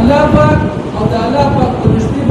Allah Pak, Allah Pak,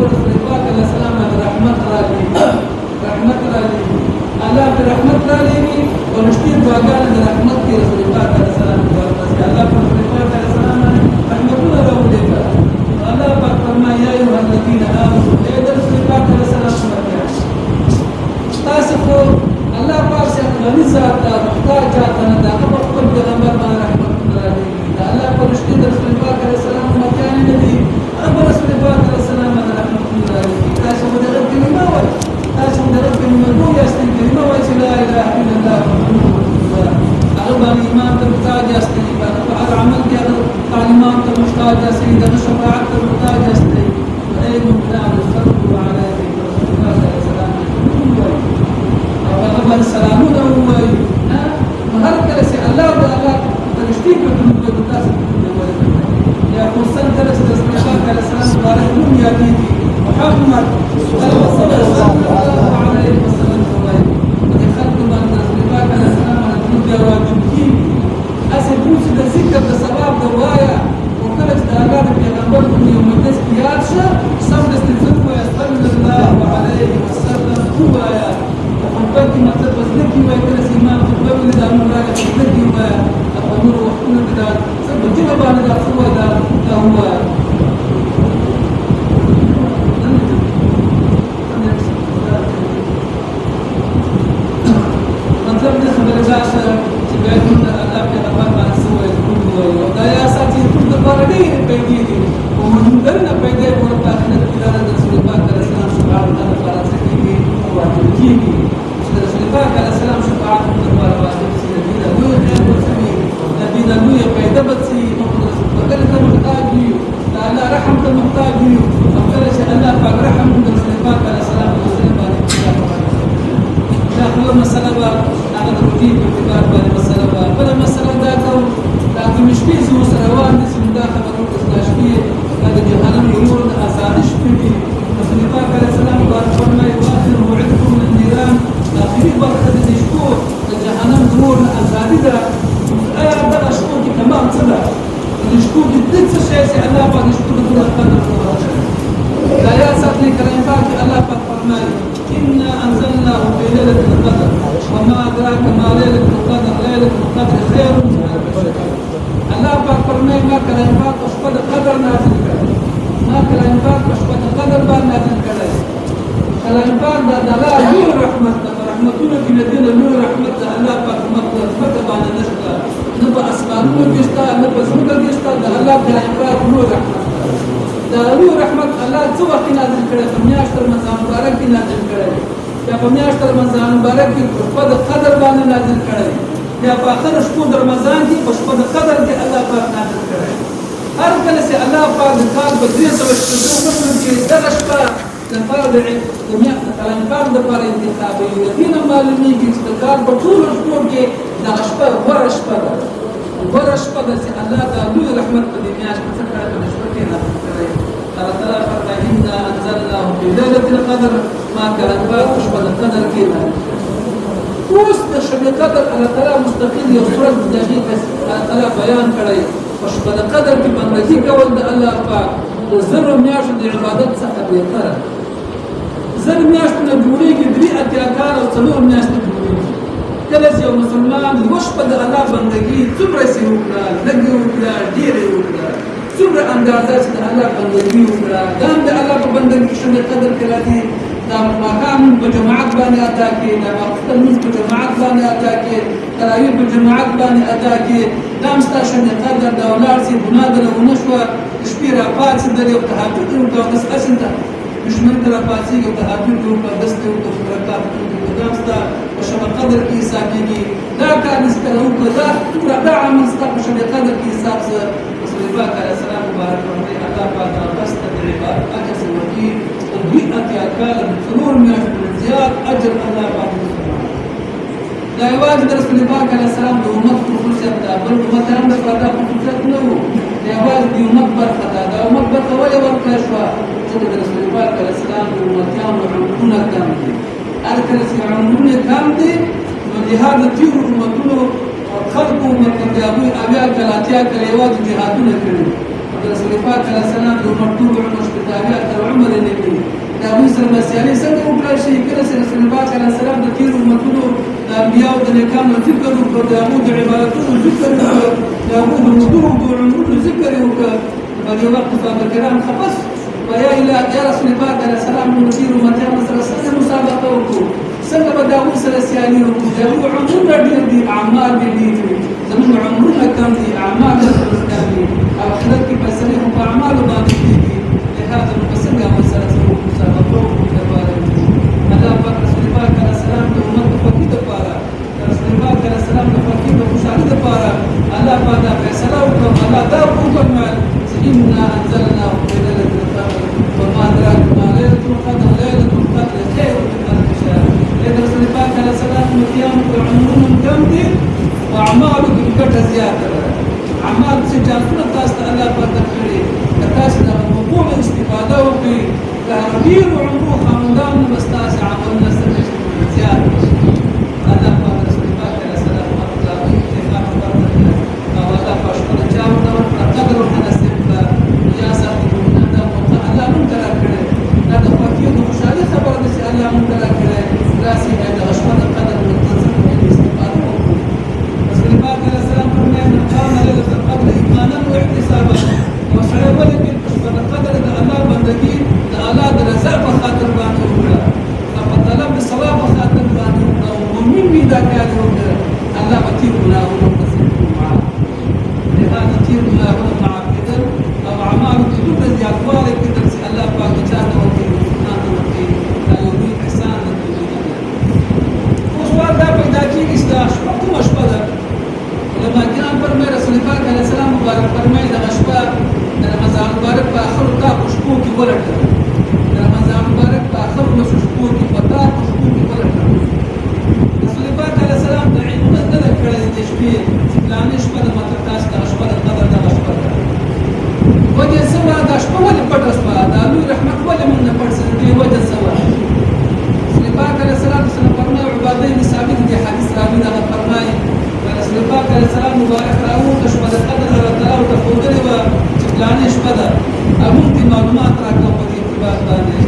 محمد صلى الله عليه وسلم ودخلت من نسلباك السلام على الدنيا وجبكي أسدوس ذكر السباب دوايا وكلت دارات في غنبركم يوم التسبياتشا صمد استنزفوا صلى الله عليه وسلم هوايا وحبك ما تبزلكي ويكل سيمان تقبل لذا مراجع تبزلكي وأمور وحكونا بذا سبب جمبان ذا سوى ذا هوايا اعمال سجاده تاسو ته الله په تکړه تاسو د حقوق استفاده وکړي د ډېر عمرو خاوندانو به ستاسې عملونه څنګه چې زیات الله پاک رسول پاک علیه السلام اخلاق اتفاق ورکړه او الله پاک شپه چا ورته ورکړه قدر ورته نصیب کړه یا ساتي دا موقع الله موږ ته راکړی دا د خوښۍ د خوشحالۍ خبره ده چې الله موږ ته راکړی داسې دغه شپه د قدر استفاده وکړو رسول پاک علیه السلام فرمایي من قام ليلة القدر ایمانا واحتسابا یو سړی ولې په شپه د قدر د الله بندګي د الله د رضا په خاطر باندې وکړه په طلب د ثواب په خاطر باندې وکړه او مؤمن وي دا کار وکړه الله به تیر ګناهونه ورپسې معاف لهذا تیر ګناهونه معاف کېدل او اعمالو کې دومره زیاتوالی کېدل چې الله پاک چا ته ورکوي مسلمان ته ورکوي دا یو لوی احسان ده اوس سوال دا پیدا کېږي چې دا شپه کومه شپه ده علما کرام فرمایي رسول پاک علیه السلام مبارک فرمایي دغه شپه د رمضان مبارک په آخرو تاکو شپو کې ولټوه د رمضان مبارک په آخرو لسو شپو کې په تاکو شپو کې ولټوه رسول پاک علیه السلام د علمونه نه ده کړی د دې شپې چې فلانې شپه ده مطلب تاسو دغه شپه د قدر دغه شپه ده وجه څه وه دا شپه ولې پټه شوه دا لوی رحمت ولې موږ نه پټ څه د دې وجه څه وه رسول پاک علیه السلام فرمایي عباده بن ثابت دې حدیث راوي دغه فرمایي رسول پاک علیه السلام مبارک راووته شپه د قدر الله تعالی ورته ښودلې وه چې فلانې شپه ده موږ ته معلومات راکړه په دې اعتبار باندې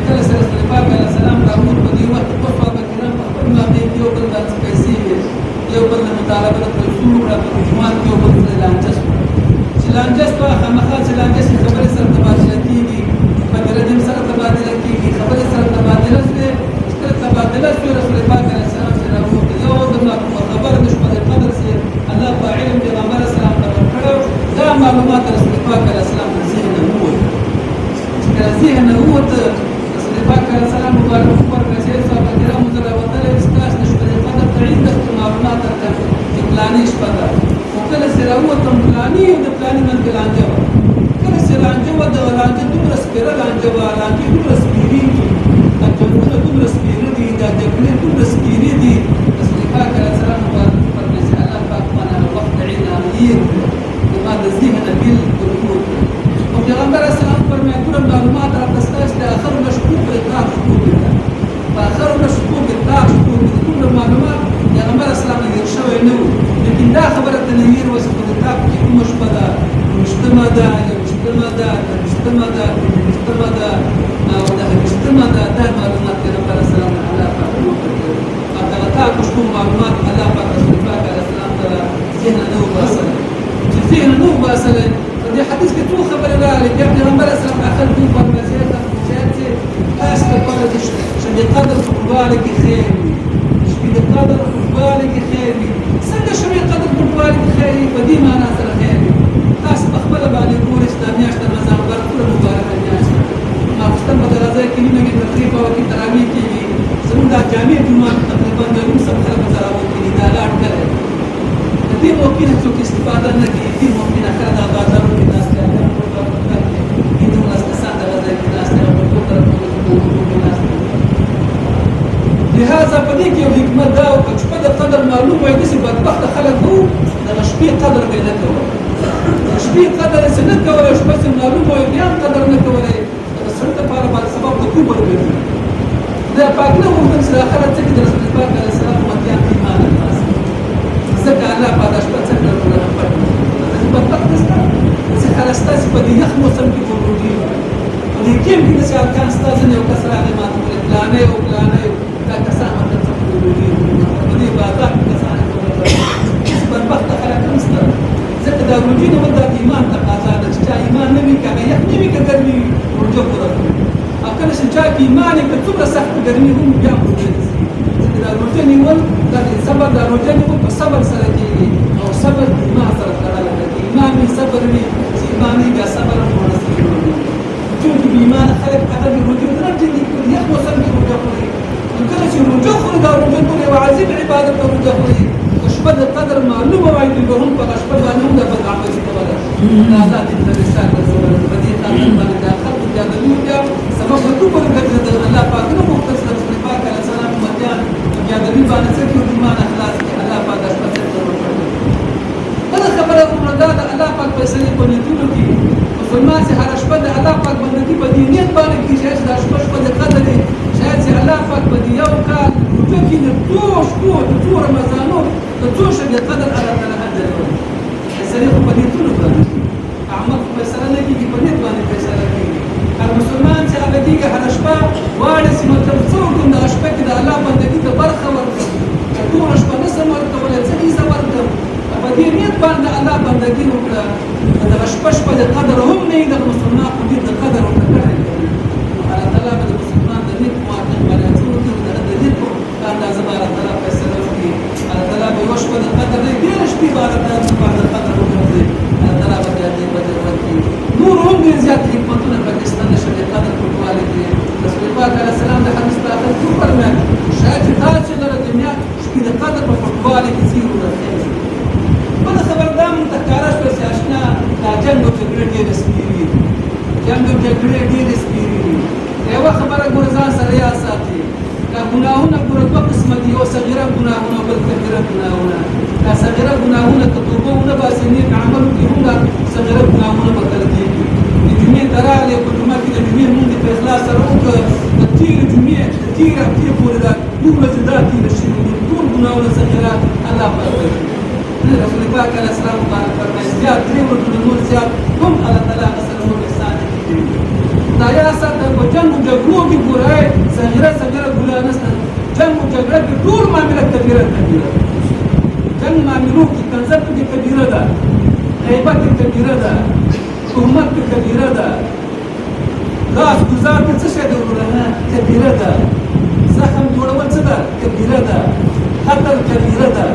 کله چې رسول پاک علیه السلام راووت په دې وخت کې صحابه کرام په خپل مابین کې یو بل داسې پیسې وې یو بل نه مطالبه د پیسو وکړه په جومات کې یو بل سره لانجه شوه چې لانجه شوه خامخا چې لانجه شي خبرې سره تبادله کېږي په درجم سره تبادله کېږي خبرې سره تبادله شوې چې کله تبادله شوې رسول پاک علیه السلام چې راووت یو ځل خبره د شپه د قدر سي الله په علم پیغمبر اسلام ته ورکړو دا معلومات رسول پاک علیه السلام د ذهن نه ووت چې کله ذهن نه ووت رسول پاک علیه السلام مبارک ورکړه چې صحابه کرامو سره وتلی چې تاسو د شپې د قدر تعین درته معلومات درکړم چې فلانې شپه ده خو کله چې راووتم فلانې د فلانې منځ لانجه وه کله چې لانجه وه د لانجه دومره سپېره لانجه وه لانجې دومره سپېرې دي دا جنګونه دومره سپېره دي دا جګړې دومره سپېرې دي رسول پاک علیه السلام مبارک فرمایي چې الله پاک مانا وخت عین امیر ما د ذهن بالکل وکړ او پیغمبر اسلام فرمایي ټول معلومات راته ستاسو د اخر مشکوک په تاک شکوک ده په اخر مشکوک په تاک شکوک ده ټول معلومات پیغمبر اسلام یې شوی نه و لیکن دا خبره تنویر وسه په تاک کې کوم شپه ده مجتمع ده مجتمع ده مجتمع ده مجتمع ده او دا مجتمع ده دا معلومات پیغمبر اسلام الله پاک وکړي هغه تاک شکوک معلومات الله پاک رسول پاک علیه السلام ته ذهن نه وباسل چې ذهن نه وباسل دې حدیث کې څو خبرې راغلي بیا پیغمبر اسلام اخر دوی فرمایي چې تاسو ته پته دي چې د قدر په قواله کې خیر وي چې د قدر په قواله کې خیر وي څنګه شوی قدر په قواله کې خیر وي په دې معنا سره خیر وي تاسو په خپل باندې ګورئ چې د میاشت رمضان مبارک ټول مبارکه میاشت ما واستم په درازه کې نیمه کې تقریبا او کې تراویح کېږي زموږ د جامع جمعه تقریبا د نیم سم خلک تراویح کوي دا لاټ کړي دې ممکن څوک استفاده نه کوي دې ممکن اخر د بازارو کې ناس ته دې نو ناس ته ساده راځي کې ناس ته په ټول طرف کې ناس لهذا په دې کې یو حکمت دا او چې په قدر معلوم وي چې بدبخت خلک وو د شپې قدر به نه کوي د شپې قدر څه نه کوي شپه معلوم وي بیا قدر نه کوي د سړي لپاره په سبب د کوبر وي دا پاک نه وو چې اخرت کې د رسول پاک علیه السلام متیان ایمان الناس ځکه الله په داش په څنګه ورته پټ په وخت ستا چې خلاصتا په دې یخ موسم کې وګورئ په دې کې چې څه کان ستاسو نه وکړه سره ما ته پلانې او پلانې دا کسانه ته څه وګورئ په دې بازار کې کسانه چې په وخت خلک نشته ځکه دا وګورئ نو د ایمان تقاضا ده چې ایمان نه وي کله یخ نه وي کګرمي ورجو کوي اکل چې چا کې ایمان کې څومره سخت ګرمي هم بیا وګورئ دا روزه نیول دا صبر دا روزه نیول په صبر سره کېږي او صبر ایمان سره تړاو لري ایمان صبر وي چې ایمان بیا صبر هم ورسېږي چې ایمان خلک هغه روزه نه دي یو موسم کې روزه کوي کله چې روزه خوري دا روزه کوي واجب عبادت روزه کوي شپه قدر معلومه وایي به هم په شپه باندې هم د بدعت کوي دا ذات الرسال رسول په دې تعامل باندې دا خلک د دنیا سبب ورته ورګرځي الله پاک نو مختص رسول پاک علیه السلام متیان یا د دې باندې څه کې ایمان اخلاص کې الله پاک د شپه څخه ورته خبره ورته د الله پاک په سړي په نیتونو کې مسلمان سي هر شپه د الله پاک باندې په دې نیت باندې کې چې د شپه کې د څو شپو د څو رمضانو د څو شپې قدر الله تعالی اجر ورکوي. فیصلې خو په نیتونو باندې عمل خو فیصله نه کېږي، په نیت باندې فیصله کېږي. هر مسلمان چې هغه کېږي هره شپه واړه چې مطلب څه وکړم دغه شپه کې د الله بندګي ته برخه ورکړم، که ټوله شپه نسم ورکولی څه حصه ورکړم، په دې نیت باندې الله بندګي وکړه. دغه شپه د قدر هم نه وي، دغه مسلمان خو دې د قدر ورته کړی دی. الله تعالی به د مسلمان د نیت موافق باندې څه وکړي، د نیت په اندازه به الله تعالی فیصله وکړي. الله تعالی به یوه شپه د قدر نه ډېره شپې به الله تعالی د قدر وګرځوي. الله تعالی به دې بدر ورکړي. نور هم ډېر زیات حکمتونه پکې شته د شپې قدر پټوالي کې. رسول پاک علیه السلام د حدیث په آخر کې وفرمایل شاید چې تاسو د دنیا شپې د قدر په پټوالي کې ځي ورخېږي. بله خبره دا مونږ ته ښکاره شوه چې اشنا دا جنګ او جګړې ډېرې سپېرې دي، جنګ او جګړې ډېرې سپېرې دي. یوه خبره ګوره ځان سره یاد ساتي، دا ګناهونه ګوره دوه قسمه دي، یو صغیره ګناهونه او بل کبیره ګناهونه. دا صغیره ګناهونه که توبه ونه باسي نیک عمل وکړي هم دا صغیره ګناهونه بخښل کېږي. د جمعې ته راغلې په جمعه کې د جمعې لمونځ دې په اخلاص سره وکړه، د تېرې جمعې د تېرې هفتې پورې دا ټول ورځې دا تېره شوي دي، ټول ګناهونه صغیره الله بخښي. رسول پاک علیه السلام مبارک فرمایي زیات درې ورځې نور زیات هم الله تعالی هغه سره نور احسان کوي. دا یاد ساته په جنګ و جګړو کې ګوره صغیره ګناه نشته، جنګ و جګړه کې ټول معامله کبیره ده. جنګ معاملو کې کنځل پکې کبیره ده، غیبت کبیره ده، تهمت کبیره ده، لاس ګزار کې څه شی دی وروره کبیره ده، زخم جوړول څه ده کبیره ده، قتل کبیره ده،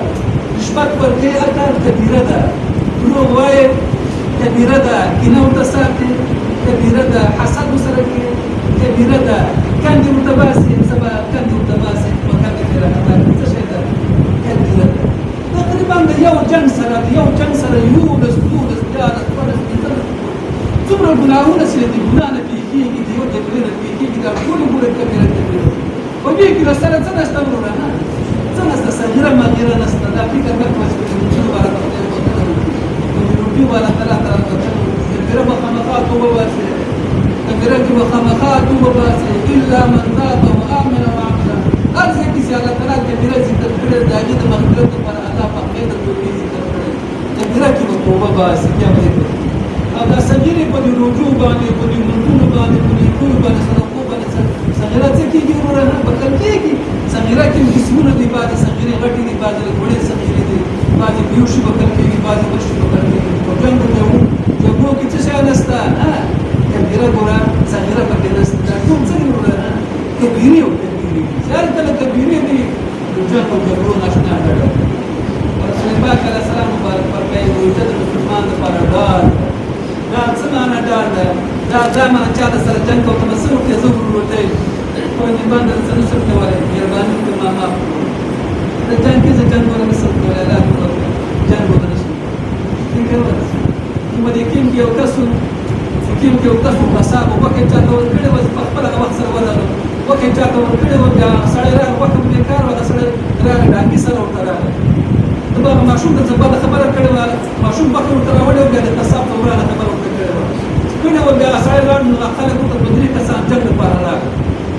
رشوت ورکوي اکل کبیره ده، دروغ وایي کبیره ده، کینه ورته ساتي کبیره ده، حسد ورسره کوي کبیره ده، کندې ورته باسي سبا کندې ورته باسي په کندې کې راخطا څه شی ده کبیره ده. تقریبا د یو جنګ سره یولس دولس دیارلس څوارلس پنځلس څومره ګناهونه چې د ګناه نه پېښېږي، د یو جګړې نه پېښېږي، دا ټولې ګوره کبیره په دې کې له سره څه نشته وروره څه نشته، صغیره مغیره نشته. دا فکر مه کوه چې په روجو به الله تعالی بخښنه وکړي، په روجو به الله تعالی بخښنه وکړي. کبیره به خامخا توبه باسي، کبیره کې به خامخا توبه باسي، الا من تاب وآمن وعمل. هر ځای کې چې الله تعالی کبیره ذکر کړې د هغې د مغفرت لپاره الله پاک د توبې ذکر کړی، کبیره کې به توبه باسي بیا به ذکر. او دا صغیرې په دې روجو باندې، په دې لمونځونو باندې، په نیکیو باندې، صدقو باندې صغیره څه کېږي وروره نه بخښل کېږي. صغیره کې قسمونه دي، بعضې صغیرې غټې دي، بعضې لږ صغیرې دي، بعضې بیوشي بخښل کېږي، بعضې بشي بخښل کېږي. په جنګ و جګړو کې څه شی نشته کبیره ګوره صغیره پکې نشته. دا ټول څه دي وروره کبیرې او کبیرې دي، چې هر کله کبیرې دي نو جنګ و جګړو ناشنا ډډه. رسول پاک علیه السلام مبارک فرمایي روژه د مسلمان دپاره ډاډ ده. ډاډ څه معنی ډاډ ده؟ دا معنی چا سره جنګ کوم څه وکړې زه ورته په دې باندې څه نشم کولی، مهرباني وکړه ما معاف کړه. د جنګ کې زه جنګ ونه نشم کولی، الله دې وکړه جنګ ونه نشم فکر ورسې. په دې کیم کې یو کس و چې کیم کې یو کس و قصاب و وکې چاته ورکړې وه، په خپله هغه وخت سره ودرېدم، وکې چاته ورکړې وه، بیا سړی راغی وکه مې بېکار وه، هغه سړی راغی ډانګي سره ورته راغی. د به هغه ماشوم ته څه بده خبره کړې وه، ماشوم وکې ورته راوړې وه، بیا د قصاب ته ورانه خبره ورته کړې وه کړې وه. بیا هغه سړی لاړ نو خلک ورته په درې کسان جنګ لپاره راغلل،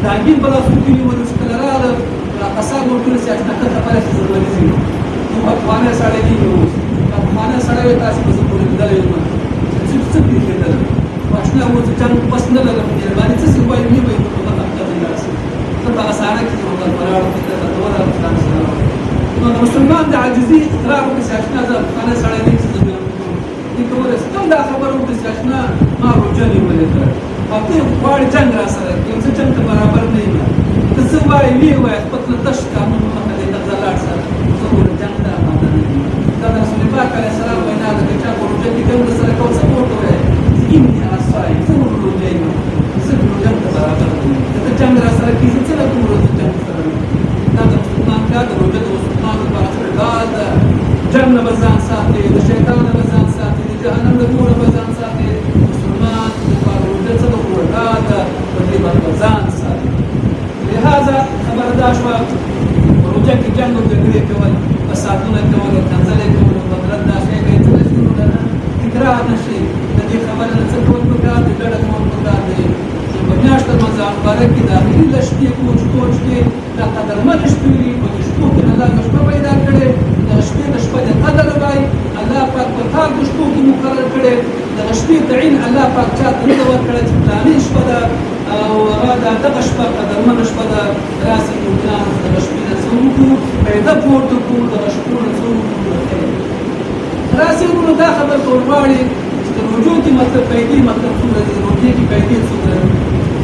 ډانګي په لاس کې ونیولو. چې کله راغله قصاب ورته وویل چې اشنا ته خبره چې زه ورځي نو پخوانی سړی کېږي اوس پخوانی سړی وایي تاسې به زه پورې لیدلی یم چې څه پېښېدل. اشنا اوس جنګ بس نه لرم، مهرباني څه چې وایي ویې وایي نو په دغه هفته ځای راسي ته په هغه ساړه کې چې ورته ولاړ فکر ته ورغلم اسلام سلام. نو د مسلمان د عاجزي اقرار وکړي چې اشنا زه پخوانی سړی نه یم چې زه بیا دې کولی شي تم دا خبره وکړي چې اشنا ما روژه نیولې ده او ته غواړې جنګ را سره یو څه جنګ ته برابر نه یم. ته څه وایې ویې وایه خپل تش قانون مخه دې ته لاړ سره زه ګوره جنګ ته اماده نه یم. دا د رسول پاک علیه السلام وینا ده که چا په روژه کې جنګ سره کول څه ورته وایي چې اني انا صائم، زه ور روژه یم، زه جنګ ته برابر نه یم. که ته جنګ را سره کېږي څه له کوم روژه جنګ سره نه. دا د مسلمان کار د روژه د مسلمان لپاره ښه ډال ده. جنګ نه به ځان ساتي، د شیطان نه به ځان ساتي، د جهنم د کوره به ځان ساتي. مسلمان لپاره روژه څه ده ګوره ډال ده، په دې باندې به ځان ساتي. لهذا خبر دا شوه په روژه کې جنګ او جګړې کول، فسادونه کول او کنځلې کول او بدرت دا شی کوي څه نشي وروره تکرار نه شي. د دې خبرې نه څه کول پکار دي، ډډه کول پکار دی چې په میاشت رمضان مبارک کې د اخري لشتې کوچ کې دا قدرمن شپې وي په دې شپو کې الله یو شپه پیدا کړې دغه شپې د شپه د قدر وایي الله پاک په کار د شپو کې مقرر کړې دغه شپې تعین الله پاک چاته نه ده ورکړی چې فلاني شپه ده او هغه دغه شپه قدرمنه شپه ده راسئ مؤمنان دغه شپې نه څه وکړو پیدا پورته کړو دغه شپو نه څه وکړو راسئ وروڼو دا خبر کول غواړي چې د روژو کې مطلب پیدې مطلب څومره دي روژې کې پیدې څومره دي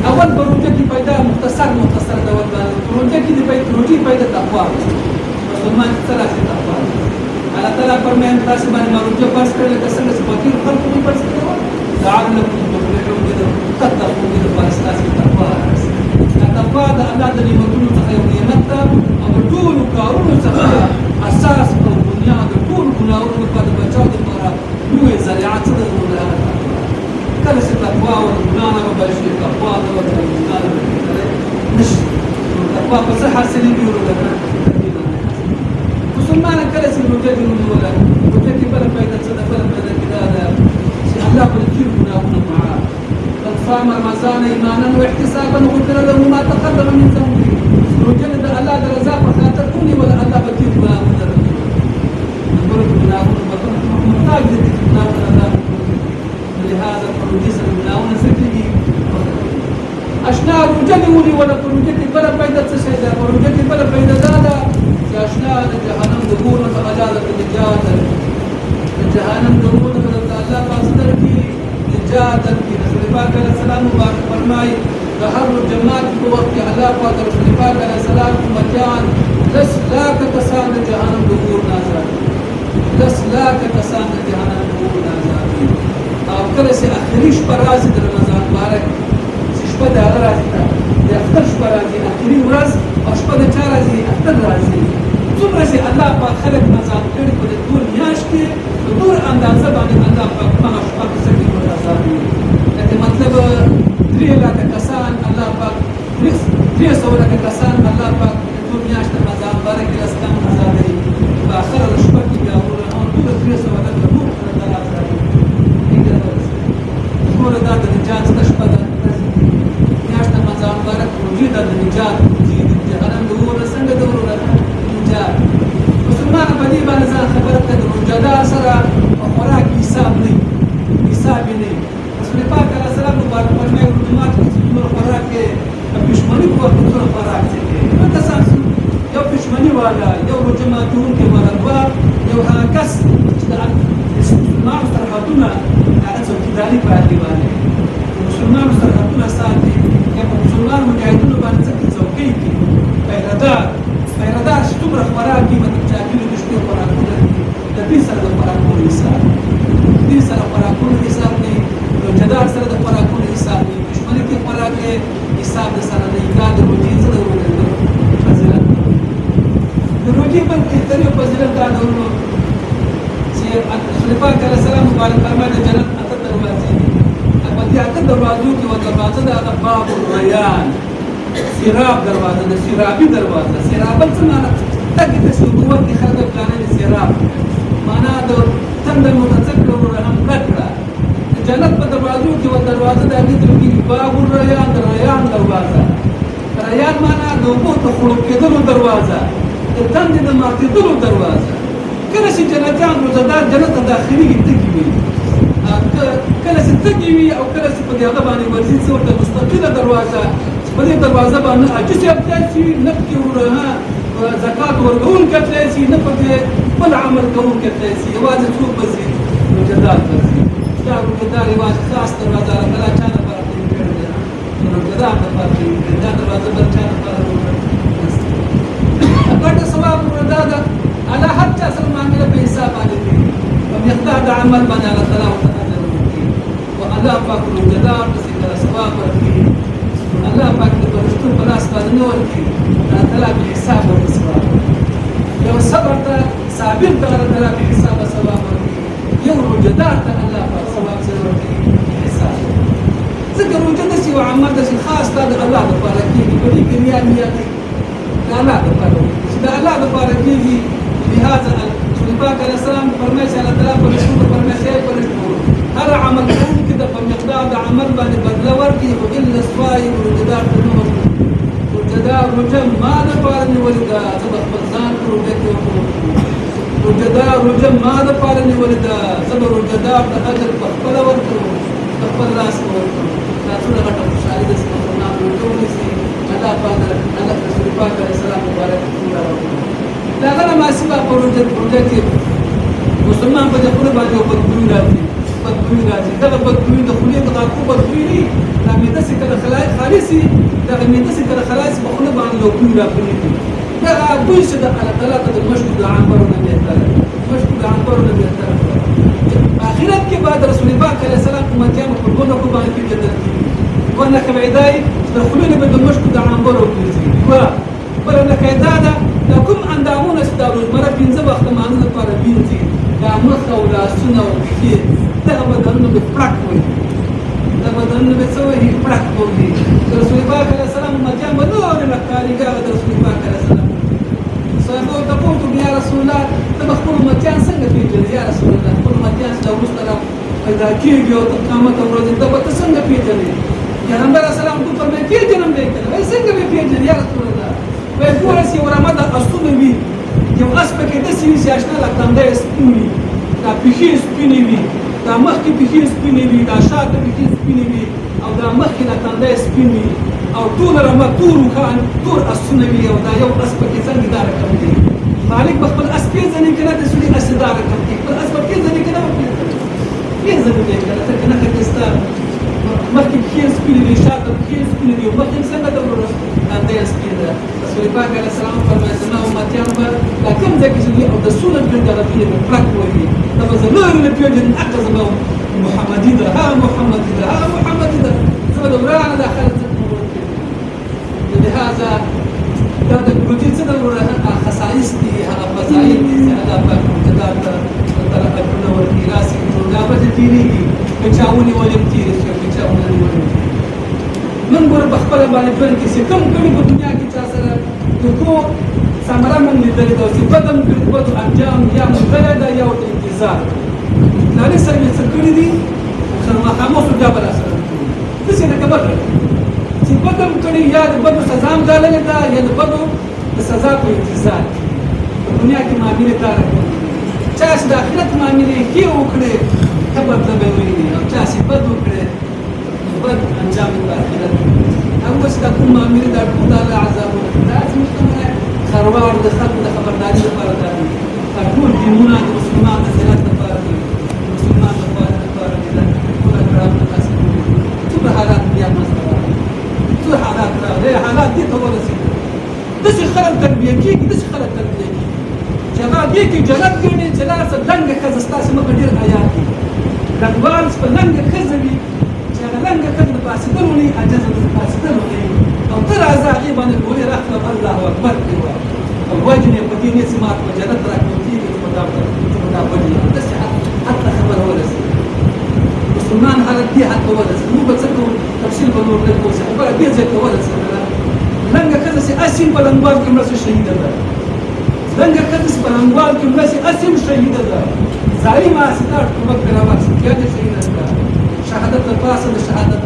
اول په روژه کې پیدا مختصر ډول باندې په روژه کې د روژې پیدا تقوا مسلمان څه راځي تقوا الله تعالی فرمایي تاسو باندې ما روژه فرض کړل که څنګه چې فقیر خلکو یې فرض کړو لعلکم تفلحون تتقون د فرض تاسو تقوا راځي تقوا د الله د نعمتونو څخه یو نعمت ده او د ټولو کارونو څخه اساس او بنیاد د ټولو ګناهونو لپاره د بچاو لپاره لویه ذریعه څه ده کله چې تقوا او ګناه نه وبشي تقوا او ګناه نشي تقوا په څه حاصلېږي ورته مسلمان کله چې روژه دې ونیوله روژه کې بله فایده څه ده بله فایده کې دا ده چې الله به د ټولو ګناهونه معاف من صام رمضان ایمانا واحتسابا غفر له ما تقدم من ذنبه روژه د الله د رضا په خاطر ونیوله الله به ټول ګناهونه درکړي ټول ګناهونه به محتاج دي چې ګناهونه الله لهذا الروژې سره ګناهونه څه کېږي اشنا روژه دې ونیوله په روژه کې بله فایده څه شی ده په روژه کې بله فایده دا ده اشنا د جهنم د اور څخه اجازه نجات د جهنم د اور څخه الله پاک درکړي نجات درکړي رسول پاک علیه السلام مبارک فرمایي د هر جماعت په وخت کې الله پاک رسول پاک علیه السلام امتیان 10 لاکھ کسان د جهنم د اور نه آزاد 10 لاکھ کسان د جهنم د اور نه آزاد او کله چې اخري شپه راځي د رمضان مبارک چې شپه د هغه راځي د اختر شپه راځي اخري ورځ او شپه د چا راځي اختر راځي څومره چې الله پاک خلک آزاد کړي په دې ټول میاشت کې په ټول اندازه باندې الله پاک هغه شپه په سر کې ورته آزادوي لکه مطلب 3 لاکھ کسان الله پاک 300 لکه کسان الله پاک ټول میاشت رمضان مبارک کې اسلام آزادوي په آخر شپه کې بیا ورته ټول 300 لکه ټول الله آزادوي ټول دا د نجات شپه ده میاشت رمضان مبارک روژې د نجات د جهنم د اور څنګه د اور مسلمان په دې باندې ځان خبره کړه د روژهدار سره په خوراک حساب نه نه رسول پاک علیه السلام مبارک فرمایي روژهمات کې چې څومره خوراک کې پښمني په وخت څومره خوراک کوي نو کسان یو پښمني والا یو روژه ماتونکی والا دوه یو هغه کس چې د مسلمانو سرحدونه هغه څوکیداري په هغې باندې مسلمانو سرحدونه ساتي یا په مسلمانو مجاهدینو باندې څوکۍ کوي پیردار چې څومره خوراک کوي مطلب چاپېري د شپې خوراکونه د دې سره د خوراکونو حساب دې سره خوراکونو حساب دی روژهدار سره د خوراکونو حساب دی دشمني کې خوراک دی حساب د سره دی دا د روژې څه د فضیلت د روژې بل بهتري او فضیلت دا ډولونه چې رسول پاک علیه السلام مبارک فرمایي د جنت 8 دروازې دي په دې 8 دروازو کې یوه دروازه ده هغه باب الریان سیراب دروازه ده سیرابي دروازه سیرابل څه معنی تګي ته شروع کې خلک پلان دي سیراب معنا د تند متذکر ورهم کړه جنت په دروازو کې و دروازه ده کې باب الریان ریان دروازه ریان معنا د اوبو ته خړو کېدلو دروازه د تند د ماتېدلو دروازه کله چې جنتیان روزدار جنت ته داخلي تګي وي کله چې تګي وي او کله چې په دې هغه باندې ورځي څو ته مستقله دروازه په دې دروازه باندې عاجز ابدال شي نه کې ورها زکات ورکول کېدای شي نه پکې بل عمل کوم کېدای شي یوازې څوک بزي روزدار بزي دا روزدار یوازې خاص دروازه کله چا نه پاتې کېږي روزدار نه پاتې کېږي دا دروازه بل چا نه پاتې کېږي ثواب وردا على هر چا سره معامله په حساب باندې کوي په مقدار د عمل باندې الله تعالی وتعالى ورکړي او الله پاک روزدار د څنګه ثواب ورکړي الله پاک د پرشتو په لاس باندې نه ورکړي الله تعالی په حساب ورکړي ثواب یو صبر ته صابر ته الله تعالی په حساب ثواب ورکړي یو روزدار ته الله پاک ثواب سره ورکړي حساب ذکر وجود شي او عمل د خاص ته الله لپاره کېږي په دې کې نیا الله لپاره دا الله لپاره کېږي لهذا رسول پاک علیه السلام فرمایي چې الله تعالی په رسول فرمایي هر عمل کوونکی د په مقدار د عمل باندې بدله ورکړي خو الا الصائم روژهدار ته نه ورکړي. روژهدار روژه ما دپاره نیولې ده، زه به خپل ځان په روژه کې وکړم. روژهدار روژه ما دپاره نیولې ده، زه به روژهدار ته اجر په خپله ورکړم، په خپل لاس به ورکړم. دا څومره غټه خوشحالي ده چې مسلمان روژه ونیسي. الله پاک الله رسول پاک علیه السلام مبارک ټوله ورکړي. د هغه نه ماسیوه په روژه کې مسلمان په خپله باندې یو بدګویي راځي، بدګویي راځي. دغه بدګویي د خولې د غاښو بدګویي نه وي، دا معده چې کله خالي شي، دغه معده چې کله خلاص شي په خوله باندې یو بوی راپرېږي. دغه بوی چې د الله تعالی ته د مشکو د عنبرو نه بهتره، مشکو د عنبرو نه بهتره. آخرت کې به د رسول پاک علیه السلام امتیانو په دوه نښو باندې پېژندل کېږي. دوه نښې به یې دا وي چې د خولې نه به د مشکو د عنبرو وګرځي. بله نښه یې دا ده دا کوم اندامونه چې د روزمره پنځه وخته لمانځه لپاره وینځي، دا مخ او لاسونه او پښې، دغه بدنونه به پړک وي، دغه بدنونه به څه وي؟ پړک وي. د رسول پاک علیه السلام امتیان به نورې لښکارېږي هغه د رسول پاک علیه السلام. صحابه ورته پوښتنه وکړه یا رسول الله ته به خپل امتیان څنګه پېژنې؟ یا رسول الله خپل امتیان چې دا وروسته را پیدا کېږي او تر قیامته ورځې ته به ته څنګه پېژنې؟ پیغمبر علیه السلام ته فرمایي پېژنم دی که نه؟ وایي څنګه به پېژنې یا رسول الله؟ وایي ګوره چې یو رمه د اسونه وي، یو اس پکې داسې وي چې اشنا لکه تنده یې سپین وي، دا پښې سپینې وي، دا مخکې پښې سپینې وي، دا شاته پښې سپینې وي او دا مخکې نه تنده یې سپین وي او ټوله رمه تور اسونه وي او دا یو اس پکې څنګه دا رقم دی. مالک به خپل اس پېژني که نه د سړي اس دا رقم دی، خپل اس به پېژني که نه به پېژني دی که نه ځکه نښه کې ستا مخکې پښې سپینې دي، شاته پښې سپینې دي او مخکې څنګه ده وروره تنده یې سپین ده. رسول پاک علیه السلام فرمایي زما امتیان به دا کوم ځای کې چې دوی اودسونه کوي دغه وینې به پړک وهي، دا به زه لرې نه پېژنم هغه زما محمدي ده، هغه محمدي ده، هغه محمدي ده، زه به د ورانه دا خلک څه لهذا دا د روژې څه ډول خصایص دي، هغه فضایل دي چې الله پاک روژهدار ته ورته اجرونه ورکړي. راسي روژه به دې تېرېږي، که چا ونیولې هم تېرې شي او که چا ونه نیولې هم تېرې شي. نن ګوره په خپله باندې ژوند کې چې کوم کړي په دنیا کې چا سره د کو ثمره موږ لیدلې ده چې بد هم کړي، بدو انجام یا منتهی ده یا ورته انتظار. پلاني صاحب یې څه کړي دي خاموشو بیا به راسره کړي داسې لکه بد چې بد هم کړي یا د بدو سزا هم ګاللې ده یا د بدو د سزا په انتظار کې. په دنیا کې معاملې دا رقم دي، چا چې د آخرت معاملې ښې وکړې ښه بدله به یې وویني او چا چې بد وکړې بد انجام یې په آخرت کې. هغه اوس دا کوم معاملې دا ټول د الله عذابونه دي، دا زموږ ته خروار د خلکو د خبرداري لپاره دا دي. دا ټول ټیمونه د مسلمان د زیارت لپاره دي، د مسلمان لپاره دي. دا ټوله کړاوونه داسې کړي څومره حالات بیا منځته راغلي، څومره حالات راغلي، حالات دې ته ورسېدل. داسې خلک تربیه کېږي، داسې خلک تربیه کېږي چې هغه دې کې جنت ګڼي چې لاړه لنګه ښځه ستاسې مخه ډېر حیات دي. لنګوال چې په لنګه ښځه وي چې هغه لنګه ښځه د پاسېدلو نه وي، عاجزه د پاسېدلو نه وي او ته راځه هغې باندې ګورې راخله الله اکبر دې وایه او وجنې په دې نیسې مات په جنت راکړل کېږي چې په دا وجنې. داسې حد ته خبره ورسېږي، مسلمان حالت دې حد ته ورسېږي. موږ به څه کوو تفصیل به نور نه کوو، خبره دې ځای ته ورسېدله. لنګه ښځه چې اسیم په لنګوال کې مړه شي شهیده ده، لنګه ښځه چې په لنګوال کې مړه شي اسیم شهیده ده. ظالمه چې دا ټوبک پرې راواخلي بیا دې شهیده ده. شهادت د پاسه د شهادت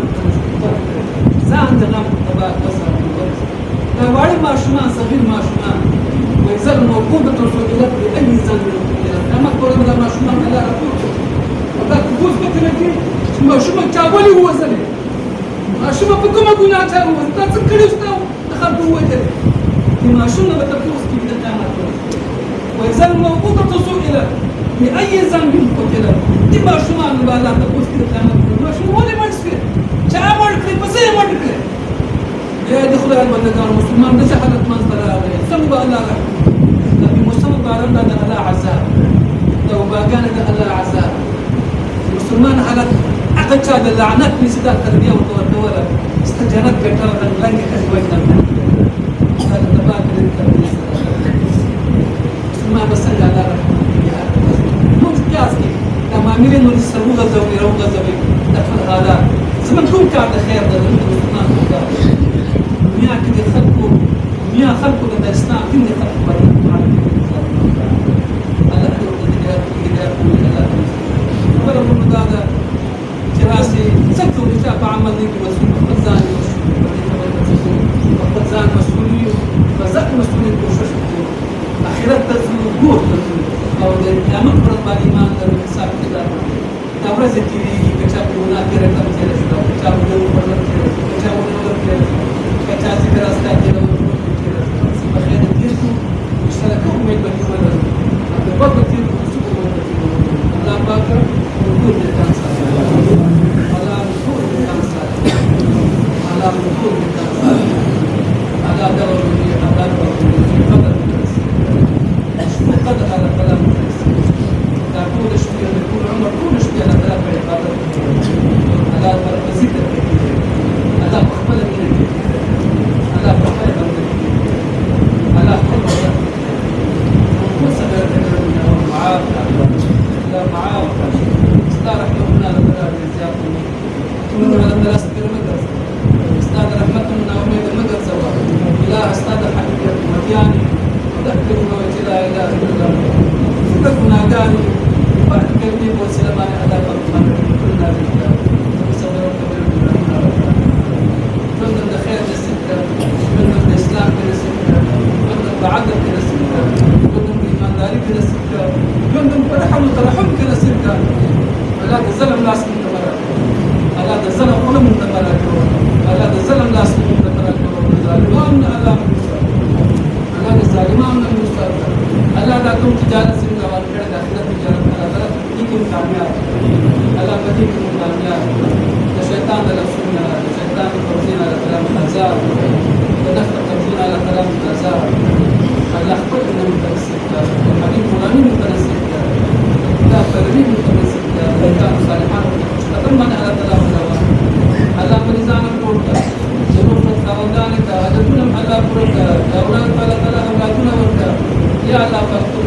ځان د غم تباه بس دا واړه ماشومان صغیر ماشومان وایي زر موقوفة سئلت بأي ذنب قتلت. اما کورم دا ماشومان الله راپورته دا تپوس به ترې کړي چې ماشومه چا ولې ووژلې، ماشومه په کومه ګناه چا ووژلې، تا څه کړي ستا د خلکو ووژلې. دې ماشوم نه به تپوس کېږي د قیامت ورځ. وایي زر موقوفة سئلت بأي ذنب قتلت. دې ماشومان به الله تپوس کړي د قیامت ورځ ماشوم ولې مړ شوې، چا مړ کړې، په څه یې مړ کړې. یا د خدای بندګانو مسلمان داسې حالت منځته راغلی څنګه به الله رحم نبي موسی باران د الله عذاب د وباګانې د الله عذاب. مسلمان حالت هغه چا د لعنت نشي دا تربیه ورته ورکوله ستا جنت ګټل لنګې ښځې وژنل دا د تباه کړې تربیې سره مسلمان به څنګه الله رحم موږ قیاس کې دا معاملې نو دې سره وغځوي راوغځوي دا ټول حالات زموږ ټول کار د خیر ده، زموږ مسلمان ټول کار دنیا کې د خلکو دنیا خلکو د اسلام دین د خلکو باندې الله دې ورته هدایت وکړي. خبره مو دا ده چې راسي راستہ کې نو په خیر دې کو اشتراکو مې په کې ولا په وخت کې څه کوو الله پاک ټول دې کار ساتي الله ټول دې کار ساتي الله ټول دې کار ساتي الله دا ورته الله قدر شو قدر على كلام دا ټول شپه د ټول عمر ټول شپه الله تعالی په عبادت الله پر ذکر کوي الله خپل کوي الله په خپل باندې الله خپل وصبر معاف لا معاف استاد رحمتنا لله زيادة من على دراسة المدرسة استاد رحمتنا وميد المدرسة إله استاد حبيبي مدياني ذكرنا وجلا إله إلا الله ذكرنا قالي بعد كلمة وسلمان على قلبنا كلنا بالله وصبر وكبر من الخير للسكة من الإسلام للسكة من العدل للسكة من الإيمانداري للسكة من الرحم والترحم للسكة ولا تظلم ناس من تبرك ولا تظلم قلم من تبرك ولا تظلم ناس من تبرك ظالمان على الله الظالمان من المستقبل الله دا کوم تجارت څنګه ورکړه د آخرت تجارت الله دې کامیاب الله دې کامیاب د شیطان د لفظونو د شیطان د توزیع على كلام الازار ودخل توزیع على كلام الازار الله خپل نوم تنسیق حبیب قرآنی متنسیق دا پروین متنسیق دا صالحان تطمن على كلام الازار الله مریضان کوټه ضرورت خواندان کا حاجتونه الله پوره کا اولاد تعالی اولادونه ورکا یا الله پاک ټول